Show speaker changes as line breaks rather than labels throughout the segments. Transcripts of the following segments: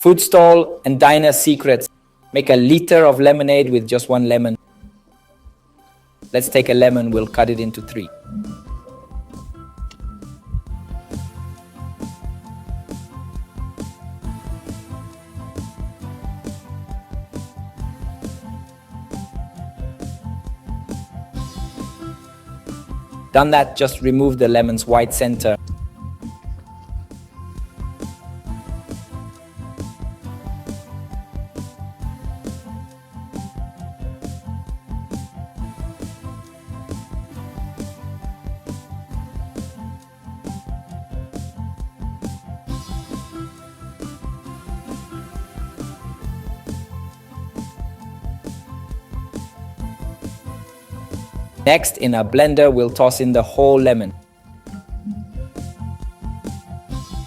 Food stall and diner secrets. Make a liter of lemonade with just one lemon. Let's take a lemon, we'll cut it into 3. Done that, just remove the lemon's white center. Next, in a blender, we'll toss in the whole lemon.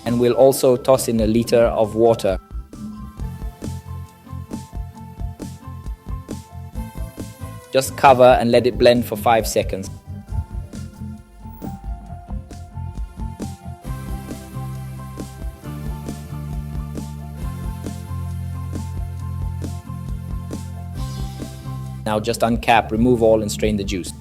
And we'll also toss in a liter of water. Just cover and let it blend for 5 seconds. Now just uncap, remove all and strain the juice.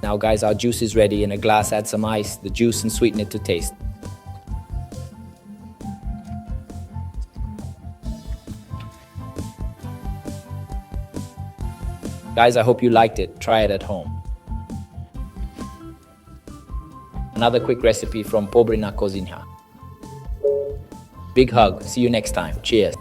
Now guys, our juice is ready. In a glass, add some ice, the juice, and sweeten it to taste. Guys, I hope you liked it. Try it at home. Another quick recipe from Pobre na Cozinha. Big hug. See you next time. Cheers.